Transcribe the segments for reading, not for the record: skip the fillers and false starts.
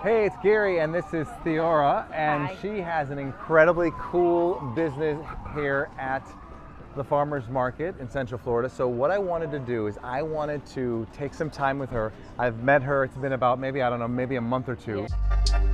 Hey, it's Gary, and this is Theora, and Hi. she has an incredibly cool business here at the Farmers Market in Central Florida. So what I wanted to do is I wanted to take some time with her. I've met her, it's been about maybe, I don't know, maybe a month or two. Yeah.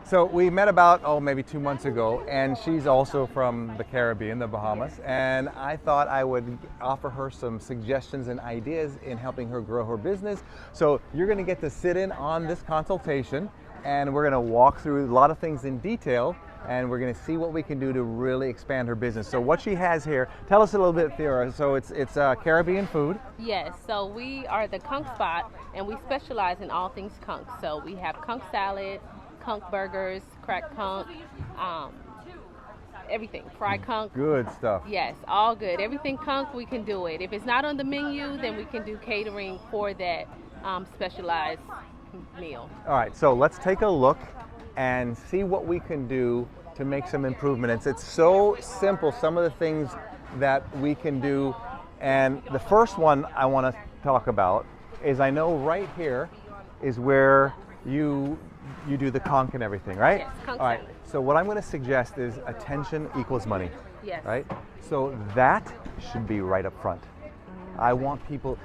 So we met about, maybe 2 months ago, and she's also from the Caribbean, the Bahamas, and I thought I would offer her some suggestions and ideas in helping her grow her business. So you're gonna get to sit in on this consultation, and we're gonna walk through a lot of things in detail, and we're gonna see what we can do to really expand her business. So what she has here, tell us a little bit, Theora. So it's Caribbean food. Yes, so we are the Conch spot, and we specialize in all things conch. So we have conch salad, conch burgers, cracked conch, everything, fried conch. Good stuff. Yes, all good. Everything conch, we can do it. If it's not on the menu, then we can do catering for that specialized meal. All right, so let's take a look and see what we can do to make some improvements. It's so simple, some of the things that we can do. And the first one I want to talk about is, I know right here is where you do the conch and everything, right? Yes, conch All right, salad. so what I'm going to suggest is attention equals money. Yes. Right? So that should be right up front. I want people,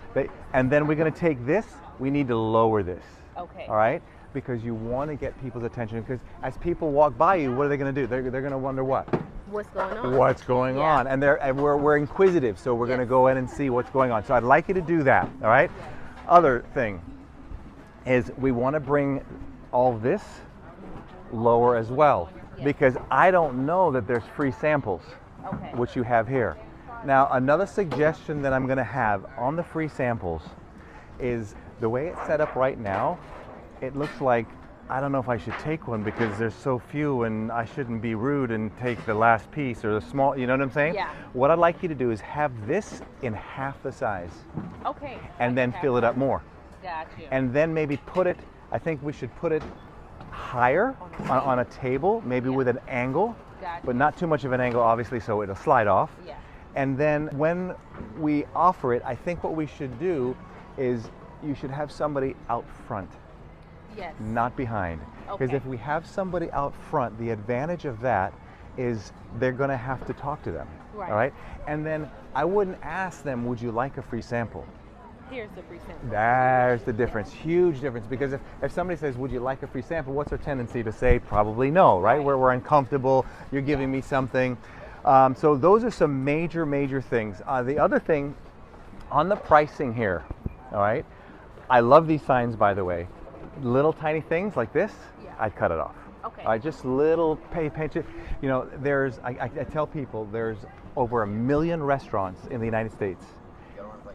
and then we're going to take this, we need to lower this. Okay. All right? Because you want to get people's attention, because as people walk by you, what are they going to do? They're going to wonder what? What's going on? What's going Yeah. on? And we're inquisitive, so we're going to Yes. go in and see what's going on. So I'd like you to do that, all right? Other thing is we want to bring all this lower as well, Yes. because I don't know that there's free samples, Okay. which you have here. Now, another suggestion that I'm going to have on the free samples is the way it's set up right now. It looks like I don't know if I should take one because there's so few, and I shouldn't be rude and take the last piece or the small, you know what I'm saying? Yeah. What I'd like you to do is have this in half the size Okay. and then fill it up more. Gotcha. And then maybe put it, I think we should put it higher on a table, maybe with an angle, Gotcha. but not too much of an angle, obviously, so it'll slide off. Yeah. And then when we offer it, I think what we should do is you should have somebody out front, Yes. not behind. Because Okay. if we have somebody out front, the advantage of that is they're going to have to talk to them. Right. All right? And then I wouldn't ask them, would you like a free sample? Here's the free sample. There's the difference, huge difference. Because if somebody says, would you like a free sample, what's our tendency to say? Probably no, right? We're uncomfortable, you're giving me something. So those are some major things. The other thing, on the pricing here, all right? I love these signs, by the way. Little tiny things like this, Yeah. I'd cut it off. Okay. All right, just little pinch it. You know, I tell people there's over 1 million restaurants in the United States.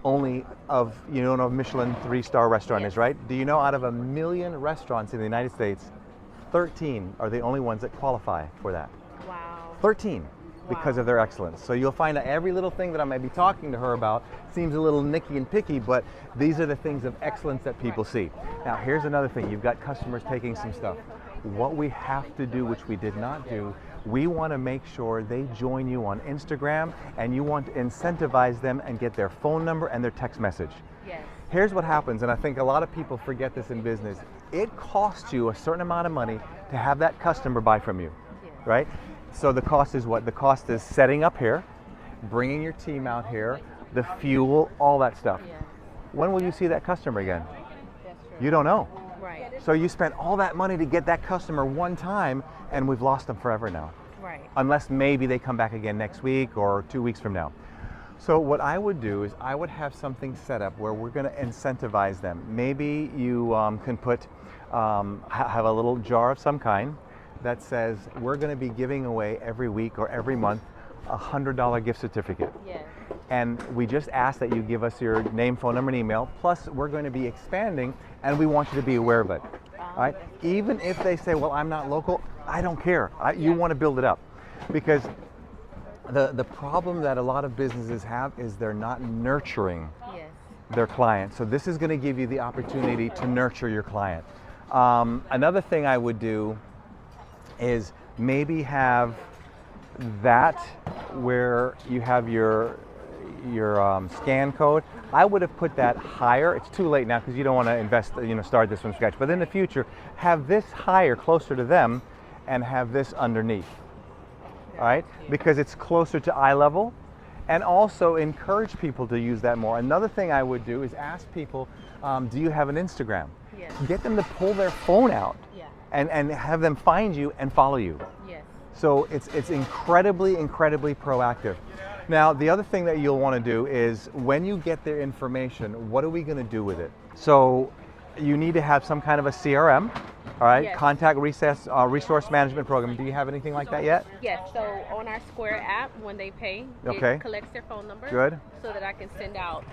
Only of, you know, a Michelin 3-star restaurant Yes. is, right? Do you know out of 1 million restaurants in the United States, 13 are the only ones that qualify for that? Wow. 13 because Wow. of their excellence. So you'll find that every little thing that I may be talking to her about seems a little nicky and picky, but these are the things of excellence that people see. Now here's another thing. You've got customers taking some stuff. What we have to do, which we did not do, we want to make sure they join you on Instagram, and you want to incentivize them and get their phone number and their text message. Yes. Here's what happens, and I think a lot of people forget this in business. It costs you a certain amount of money to have that customer buy from you, Yes. right? So the cost is what? The cost is setting up here, bringing your team out here, the fuel, all that stuff. Yeah. When will you see that customer again? That's true. You don't know. Right. So you spent all that money to get that customer one time, and we've lost them forever now. Right. Unless maybe they come back again next week or 2 weeks from now. So what I would do is I would have something set up where we're going to incentivize them. Maybe you can put, have a little jar of some kind that says we're going to be giving away every week or every month a $100 gift certificate. Yes. And we just ask that you give us your name, phone number, and email. Plus, we're going to be expanding, and we want you to be aware of it. All right? Even if they say, well, I'm not local, I don't care. You want to build it up. Because The problem that a lot of businesses have is they're not nurturing Yes. their client. So this is going to give you the opportunity to nurture your client. Another thing I would do is maybe have that where you have your scan code. I would have put that higher. It's too late now because you don't want to invest, start this from scratch. But in the future, have this higher, closer to them, and have this underneath. All right, because it's closer to eye level, and also encourage people to use that more. Another thing I would do is ask people, do you have an Instagram? Yes. Get them to pull their phone out Yeah. and have them find you and follow you. Yes. So it's incredibly proactive. Now, the other thing that you'll want to do is when you get their information, what are we going to do with it? So you need to have some kind of a CRM, all right? Yes. Contact resource management program. Do you have anything like that yet? Yes, so on our Square app, when they pay, Okay. it collects their phone number. Good. So that I can send out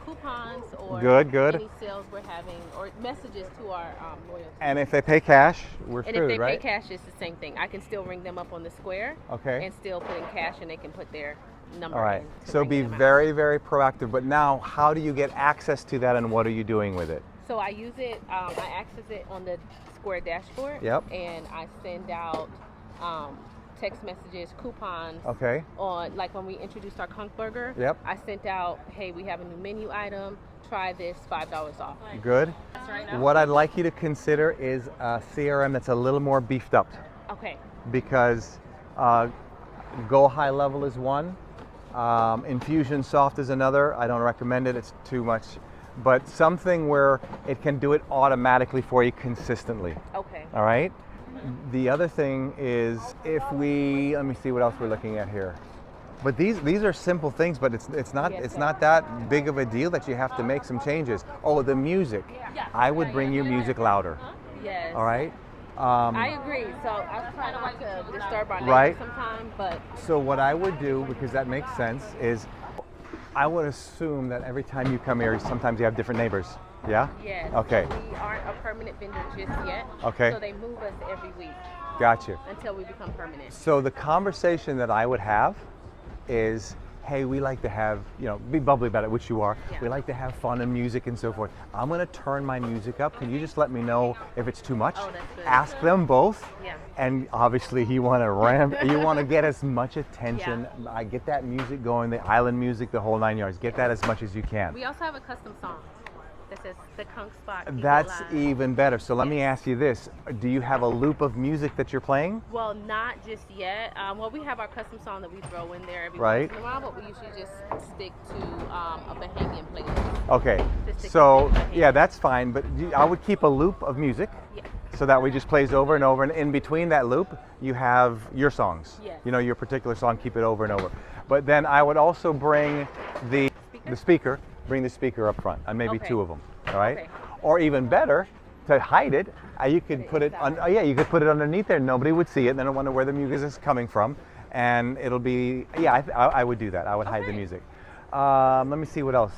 coupons or Good. any sales we're having or messages to our loyalty. And if they pay cash, we're And screwed, if they right? pay cash, it's the same thing. I can still ring them up on the Square Okay. and still put in cash, and they can put their number All right. in to So bring be them out. very proactive. But now, how do you get access to that, and what are you doing with it? So I use it, I access it on the Square dashboard. Yep. And I send out text messages, coupons. Okay. On, like when we introduced our Conch burger. Yep. I sent out, hey, we have a new menu item. Try this, $5 off. Good. Right now. What I'd like you to consider is a CRM that's a little more beefed up, Okay. because Go High Level is one, Infusionsoft is another. I don't recommend it, it's too much. But something where it can do it automatically for you consistently. Okay. All right? The other thing is let me see what else we're looking at here. But these are simple things, but it's not that big of a deal that you have to make some changes. Oh, the music. I would bring your music louder. Yes. All right? I agree. So I try not to disturb our neighbors Right. sometimes, but So what I would do, because that makes sense, is I would assume that every time you come here, sometimes you have different neighbors. Yeah? yes. Okay. We aren't a permanent vendor just yet. Okay. So they move us every week Got you. until we become permanent. So the conversation that I would have is, hey, we like to have, be bubbly about it, which you are. Yeah. We like to have fun and music and so forth. I'm going to turn my music up. Can you just let me know if it's too much? Oh, that's good. Ask them both. Yeah. And obviously you want to you want to get as much attention. Yeah. I get that music going, the island music, the whole 9 yards. Get that as much as you can. We also have a custom song that says the Conch spot. Keep it That's live. even better. So let me ask you this. Do you have a loop of music that you're playing? Well, not just yet. Well, we have our custom song that we throw in there every Right. once in a while, but we usually just stick to a Bahamian playlist. Okay. Just to So, keep it yeah, that's fine. But I would keep a loop of music. Yeah. So that way just plays over and over, and in between that loop you have your songs. Yes. Your particular song, keep it over and over. But then I would also bring the speaker, bring the speaker up front, and maybe Okay. two of them, all right? Okay. Or even better, to hide it, you could put it you could put it underneath there, nobody would see it, they don't wonder where the music is coming from, and it'll be, I would do that, I would hide the Okay. music. Let me see what else.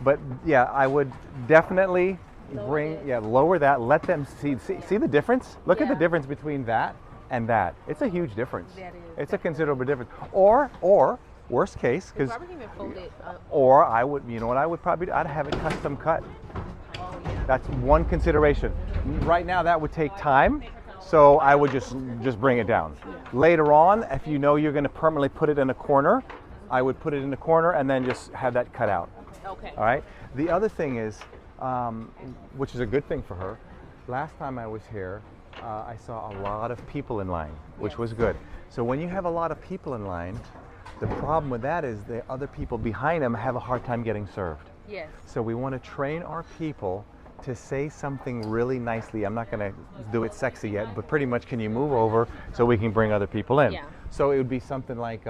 But yeah, I would definitely lower that. Let them see the difference. Look at the Yeah. difference between that and that. It's a huge difference. That is, It's a considerable difference. Or worst case, because Robert even folded up. or I would, what I would probably do? I'd have it custom cut. Oh, yeah. That's one consideration. Right now, that would take time, so I would just bring it down. Later on, if you know you're going to permanently put it in a corner, I would put it in the corner and then just have that cut out. Okay. All right. The other thing is, which is a good thing for her. Last time I was here, I saw a lot of people in line, which was good. So when you have a lot of people in line, the problem with that is the other people behind them have a hard time getting served. Yes. So we want to train our people to say something really nicely. I'm not going to do it sexy yet, but pretty much, can you move over so we can bring other people in? Yeah. So it would be something like,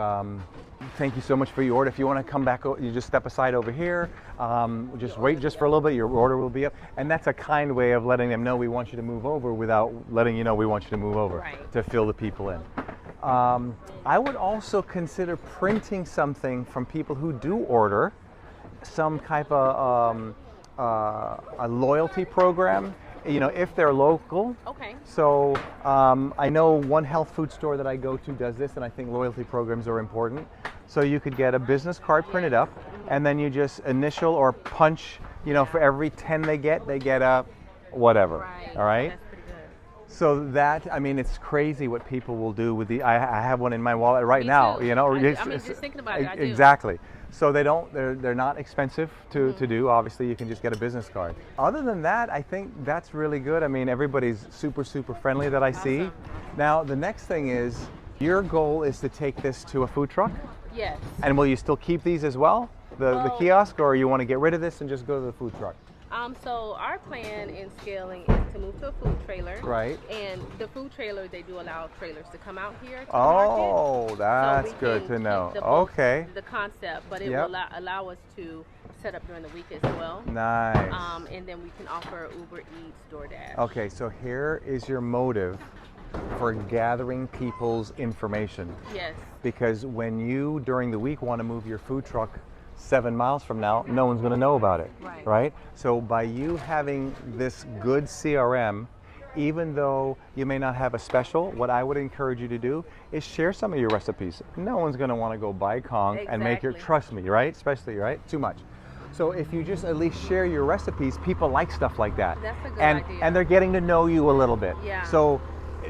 thank you so much for your order. If you want to come back, you just step aside over here. Just wait just for a little bit. Your order will be up. And that's a kind way of letting them know we want you to move over without letting you know we want you to move over, Right. to fill the people in. I would also consider printing something from people who do order, some type of a loyalty program, if they're local. Okay. So I know one health food store that I go to does this, and I think loyalty programs are important. So you could get a business card printed up, and then you just initial or punch, for every 10 they get a whatever. Right. All right. That's pretty good. So that, it's crazy what people will do with I have one in my wallet right Me now, too. Just thinking about it, I do. Exactly. So they're not expensive to do. Obviously, you can just get a business card. Other than that, I think that's really good. Everybody's super friendly that I see. Awesome. Now, the next thing is, your goal is to take this to a food truck? Yes. And will you still keep these as well, the kiosk, or you want to get rid of this and just go to the food truck? So our plan in scaling is to move to a food trailer. Right. And the food trailer, they do allow trailers to come out here to the Oh, market. that's So we good can to know. keep Okay. the concept, but it Yep. will allow us to set up during the week as well. Nice. And then we can offer Uber Eats, DoorDash. Okay, so here is your motive for gathering people's information. Yes. Because when you, during the week, want to move your food truck 7 miles from now, no one's going to know about it, right? So by you having this good CRM, even though you may not have a special, what I would encourage you to do is share some of your recipes. No one's going to want to go buy Conch and make your, trust me, right? Especially, right? Too much. So if you just at least share your recipes, people like stuff like that. That's a good idea. And they're getting to know you a little bit. Yeah. So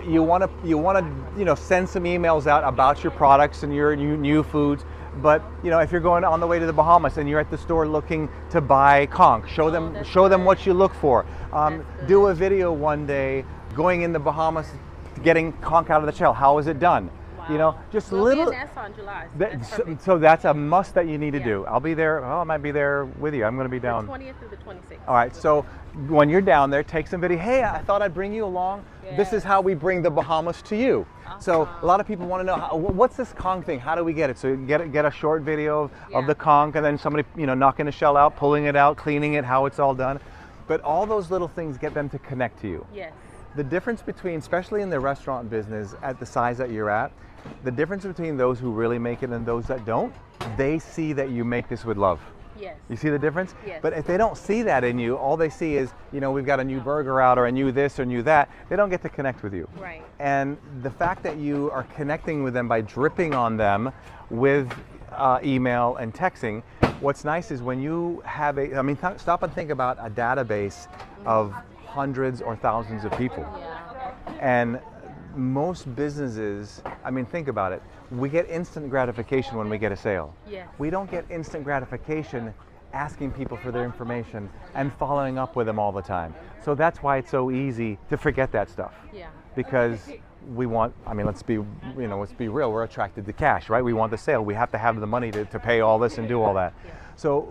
you want to send some emails out about your products and your new foods. But if you're going on the way to the Bahamas and you're at the store looking to buy Conch, show them what you look for. Do a video one day going in the Bahamas, getting Conch out of the shell. How is it done? Wow. Just we'll little. Be in Nassau in July. So that's a must that you need to do. I'll be there. Well, I might be there with you. I'm going to be down. The 20th through the 26th. All right. So when you're down there, take some video. Hey, I thought I'd bring you along. Yes. This is how we bring the Bahamas to you. Awesome. So a lot of people want to know what's this Conch thing? How do we get it? So you get a short video of the Conch, and then somebody knocking the shell out, pulling it out, cleaning it, how it's all done. But all those little things get them to connect to you. Yes. The difference between, especially in the restaurant business, at the size that you're at, the difference between those who really make it and those that don't, they see that you make this with love. Yes. You see the difference? Yes. But if they don't see that in you, all they see is, we've got a new burger out or a new this or new that, they don't get to connect with you. Right. And the fact that you are connecting with them by dripping on them with email and texting, what's nice is when you have stop and think about a database of hundreds or thousands of people. Yeah. And most businesses, think about it, we get instant gratification when we get a sale. Yes. We don't get instant gratification asking people for their information and following up with them all the time. So that's why it's so easy to forget that stuff. Yeah. Because we want, let's be real, we're attracted to cash, right? We want the sale. We have to have the money to pay all this and do all that. Yeah. So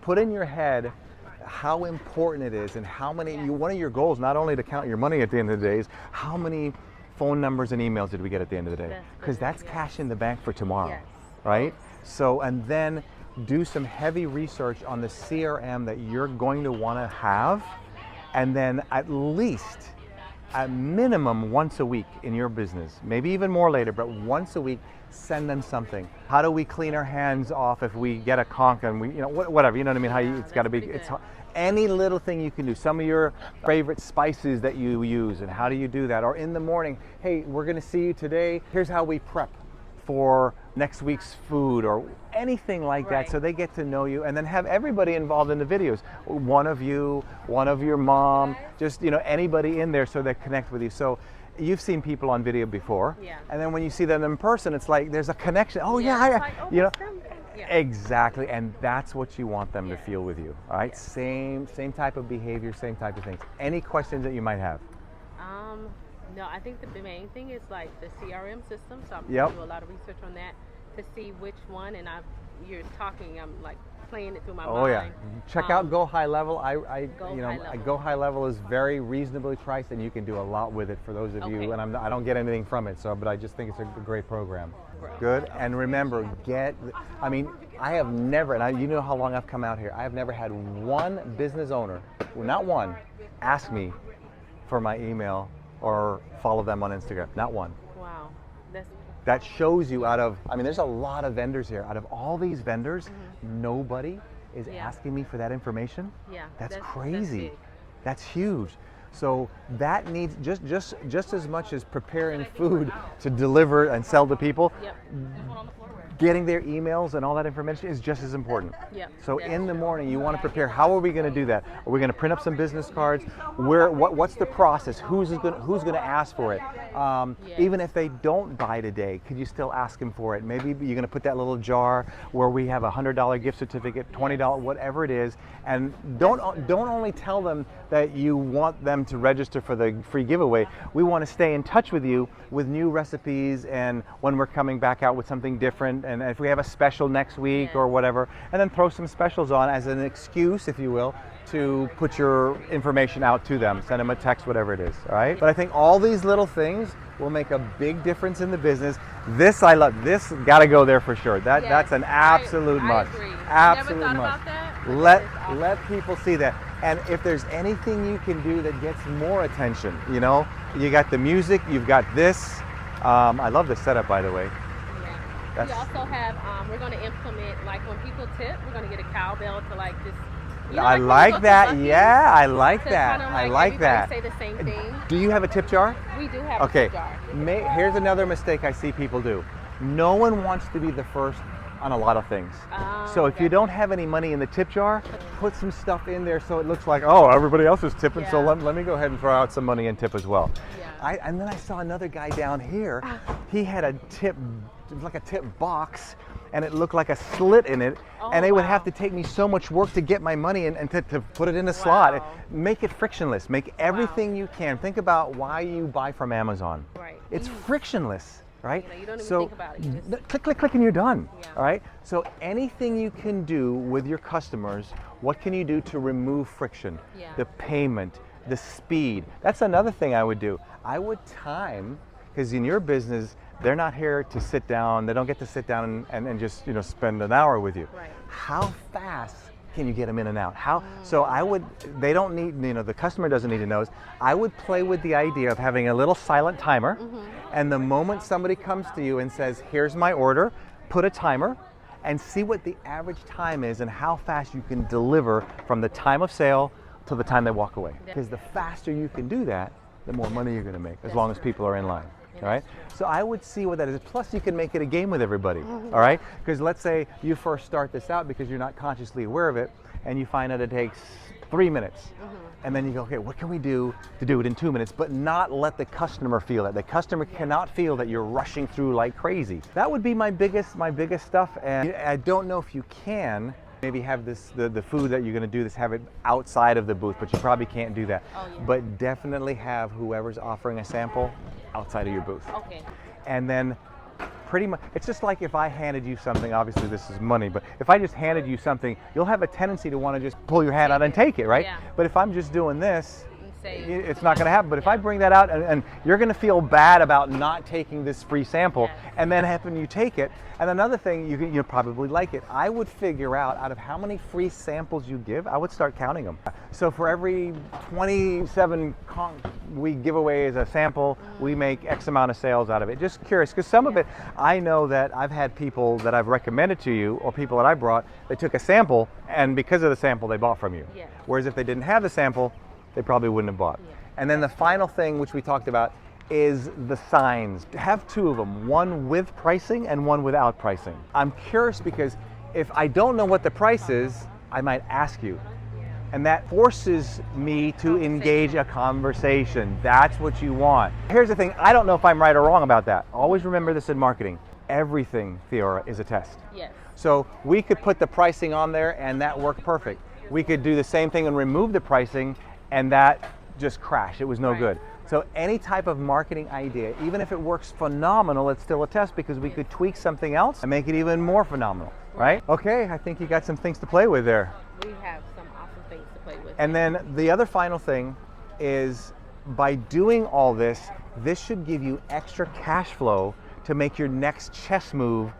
put in your head how important it is and how many, one of your goals, not only to count your money at the end of the day, is how many phone numbers and emails did we get at the end of the day? Because that's cash in the bank for tomorrow, right? So, and then do some heavy research on the CRM that you're going to want to have, and then at minimum once a week in your business, maybe even more later, but once a week, send them something. How do we clean our hands off if we get a conch and we, whatever, you know what I mean? How it's got to be, any little thing you can do. Some of your favorite spices that you use, and how do you do that? Or in the morning, hey, we're going to see you today. Here's how we prep for next week's food, or anything like that. So they get to know you, and then have everybody involved in the videos. One of you, one of your mom, just anybody in there, so they connect with you. So you've seen people on video before, and then when you see them in person, it's like there's a connection. Exactly, and that's what you want them to feel with you. All right, same type of behavior, same type of things. Any questions that you might have? No, I think the main thing is like the CRM system. So I'm going to do a lot of research on that to see which one. And you're talking, I'm like playing it through my mind. Oh yeah, check out Go High Level. Go High Level is very reasonably priced, and you can do a lot with it for those of you. And I don't get anything from it, but I just think it's a great program. Good. And remember, I have never, and you know how long I've come out here, I have never had one business owner, not one, ask me for my email or follow them on Instagram. Not one. Wow. That shows you there's a lot of vendors here. Out of all these vendors, nobody is asking me for that information. Yeah. That's crazy. That's huge. So that needs just as much as preparing food to deliver and sell to people. Yep. Getting their emails and all that information is just as important. Yep. So in the morning, you want to prepare. How are we going to do that? Are we going to print up some business cards? What's the process? Who's going to ask for it? Even if they don't buy today, could you still ask them for it? Maybe you're going to put that little jar where we have a $100 gift certificate, $20, whatever it is, and don't only tell them that you want them to register for the free giveaway. We want to stay in touch with you with new recipes and when we're coming back out with something different, and if we have a special next week or whatever, and then throw some specials on as an excuse, if you will, to put your information out to them, send them a text, whatever it is, all right? But I think all these little things will make a big difference in the business. This I love. This got to go there for sure. That's an absolute must. Agree. Absolute Never thought must. about that. Let people see that. And if there's anything you can do that gets more attention, you know, you got the music, you've got this. I love the setup, by the way. Yeah. We also have, we're going to implement, like when people tip, we're going to get a cowbell to like just, you know, I like that. Yeah, I like that. Kind of I like that. say the same thing. Do you have a tip jar? We do have Okay. a tip jar. Here's another mistake I see people do. No one wants to be the first on a lot of things. So if you don't have any money in the tip jar, put some stuff in there so it looks like, oh, everybody else is tipping, so let me go ahead and throw out some money and tip as well. Yeah. And then I saw another guy down here. He had a tip, like a tip box, and it looked like a slit in it, and it would have to take me so much work to get my money in and to put it in a slot. Make it frictionless. Make everything you can. Think about why you buy from Amazon. Right. It's frictionless, right? You don't even think about it. You just click, click, click, and you're done. Yeah. All right. So anything you can do with your customers, what can you do to remove friction? Yeah. The payment, the speed. That's another thing I would do. I would time, because in your business, they're not here to sit down. They don't get to sit down and just, you know, spend an hour with you. Right. How fast can you get them in and out? So they don't need, you know, the customer doesn't need to know. I would play with the idea of having a little silent timer, and the moment somebody comes to you and says, here's my order, put a timer, and see what the average time is and how fast you can deliver from the time of sale to the time they walk away. Because the faster you can do that, the more money you're going to make, as long as people are in line. All right. So I would see what that is. Plus, you can make it a game with everybody. All right. Because let's say you first start this out because you're not consciously aware of it, and you find out it takes 3 minutes, and then you go, okay, what can we do to do it in 2 minutes, but not let the customer feel it. The customer cannot feel that you're rushing through like crazy. That would be my biggest stuff. And I don't know if you can. Maybe have this the food that you're going to do this, have it outside of the booth, but you probably can't do that. But definitely have whoever's offering a sample outside of your booth. Okay. And then pretty much, it's just like if I handed you something, obviously this is money, but if I just handed you something, you'll have a tendency to want to just pull your hand out and take it, right? Yeah. But if I'm just doing this, it's not going to happen. But if I bring that out and you're going to feel bad about not taking this free sample, and then happen you take it. And another thing, you'll probably like it. I would figure out of how many free samples you give, I would start counting them. So for every 27 Conch we give away as a sample, we make X amount of sales out of it. Just curious, because some of it, I know that I've had people that I've recommended to you, or people that I brought, they took a sample, and because of the sample, they bought from you. Yeah. Whereas if they didn't have the sample, they probably wouldn't have bought. And then the final thing, which we talked about, is the signs. Have two of them, one with pricing and one without pricing. I'm curious because if I don't know what the price is, I might ask you. And that forces me to engage a conversation. That's what you want. Here's the thing, I don't know if I'm right or wrong about that. Always remember this in marketing. Everything, Theora, is a test. Yes. So we could put the pricing on there and that worked perfect. We could do the same thing and remove the pricing, and that just crashed. It was no good. So any type of marketing idea, even if it works phenomenal, it's still a test because we could tweak something else and make it even more phenomenal, right? Okay, I think you got some things to play with there. We have some awesome things to play with. And then the other final thing is, by doing all this, this should give you extra cash flow to make your next chess move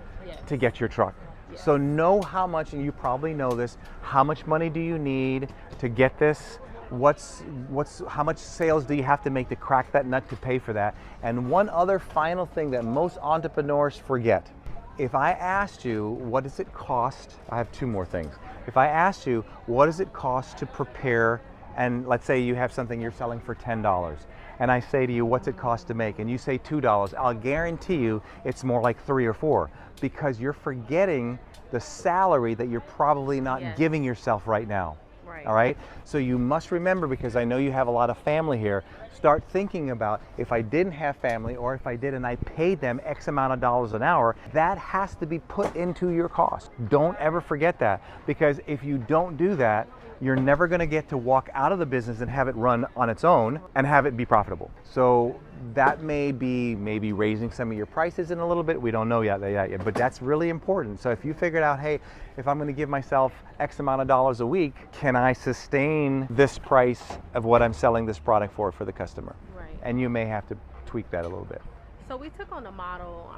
to get your truck. So know how much, and you probably know this, how much money do you need to get this? How much sales do you have to make to crack that nut to pay for that? And one other final thing that most entrepreneurs forget. If I asked you, what does it cost? I have two more things. If I asked you, what does it cost to prepare and let's say you have something you're selling for $10, and I say to you, what's it cost to make? And you say $2, I'll guarantee you it's more like 3 or 4, because you're forgetting the salary that you're probably not giving yourself right now. Right. All right? So you must remember, because I know you have a lot of family here, start thinking about, if I didn't have family, or if I did and I paid them X amount of dollars an hour, that has to be put into your cost. Don't ever forget that, because if you don't do that, you're never going to get to walk out of the business and have it run on its own and have it be profitable. So that may be maybe raising some of your prices in a little bit. We don't know yet, but that's really important. So if you figured out, hey, if I'm going to give myself X amount of dollars a week, can I sustain this price of what I'm selling this product for the customer? Right. And you may have to tweak that a little bit. So we took on a model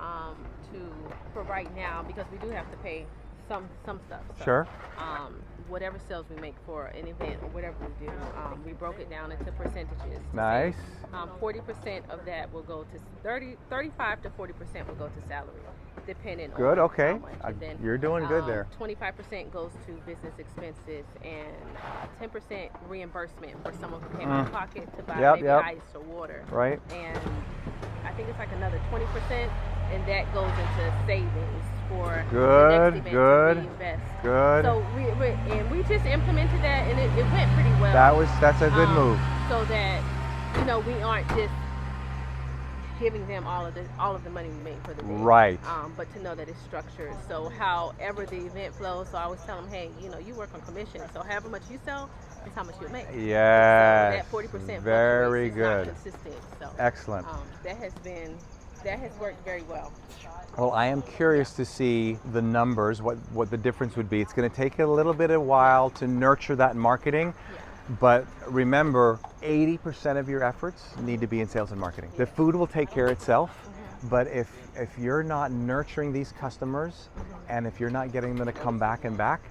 for right now, because we do have to pay some stuff. So, Sure. Whatever sales we make for an event or whatever we do, we broke it down into percentages. Nice. 40% of that will go to 35 to 40% will go to salary, depending on okay. how much. And then, You're doing good there. 25% goes to business expenses, and 10% reimbursement for someone who came out of pocket to buy maybe ice or water. Right. And I think it's like another 20%, and that goes into savings for the next event to reinvest. Good. So we just implemented that, and it went pretty well. That's a good move. So that we aren't just giving them all of the money we make for the day. Right. But to know that it's structured. So however the event flows, so I always tell them, hey, you work on commission, so however much you sell is how much you make. Yes. So that 40% very is good. not consistent. So excellent. That has worked very well. Well, I am curious to see the numbers, what the difference would be. It's going to take a little bit of while to nurture that marketing. But remember, 80% of your efforts need to be in sales and marketing. The food will take care of itself, but if you're not nurturing these customers, and if you're not getting them to come back and back,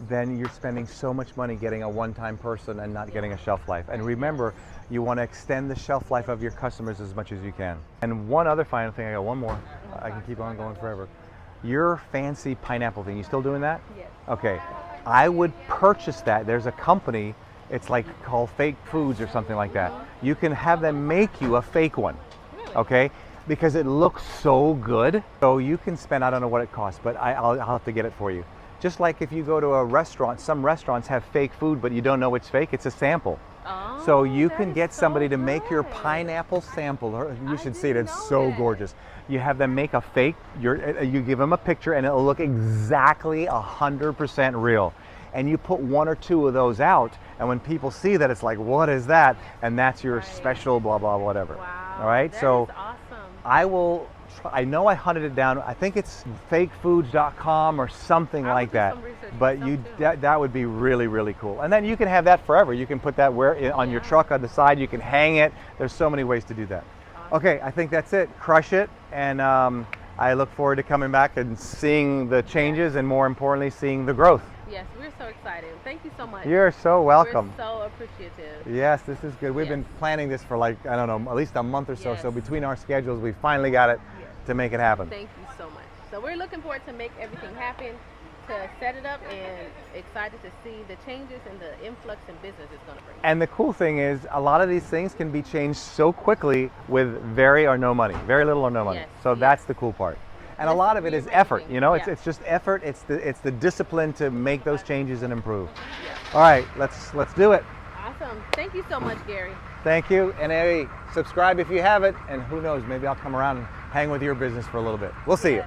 then you're spending so much money getting a one-time person and not getting a shelf life. And remember, you want to extend the shelf life of your customers as much as you can. And one other final thing, I got one more. I can keep on going forever. Your fancy pineapple thing, you still doing that? Yes. Okay. I would purchase that. There's a company, it's like called Fake Foods or something like that. You can have them make you a fake one. Really? Okay? Because it looks so good. So you can spend, I don't know what it costs, but I'll have to get it for you. Just like if you go to a restaurant, some restaurants have fake food, but you don't know it's fake, it's a sample. Oh, so you can get somebody so to make your pineapple sample. You should see it, it's so gorgeous. You have them make a fake, you give them a picture and it'll look exactly 100% real. And you put 1 or 2 of those out, and when people see that, it's like, what is that? And that's your special blah, blah, whatever. Wow. All right, that so is awesome. I know I hunted it down. I think it's fakefoods.com or something like that. But that would be really, really cool. And then you can have that forever. You can put that on your truck on the side. You can hang it. There's so many ways to do that. Awesome. Okay, I think that's it. Crush it. And I look forward to coming back and seeing the changes, and more importantly, seeing the growth. Yes, we're so excited. Thank you so much. You're so welcome. We're so appreciative. Yes, this is good. We've been planning this for like, I don't know, at least a month or so. So between our schedules, we finally got it to make it happen. Thank you so much. So we're looking forward to make everything happen, to set it up, and excited to see the changes and the influx in business it's going to bring. And the cool thing is, a lot of these things can be changed so quickly with very little or no money. So that's the cool part. And a lot of it is effort, it's just effort. It's the discipline to make those changes and improve. All right, let's do it. Awesome. Thank you so much, Gary. Thank you. And hey, subscribe if you haven't, and who knows, maybe I'll come around and hang with your business for a little bit. We'll see you.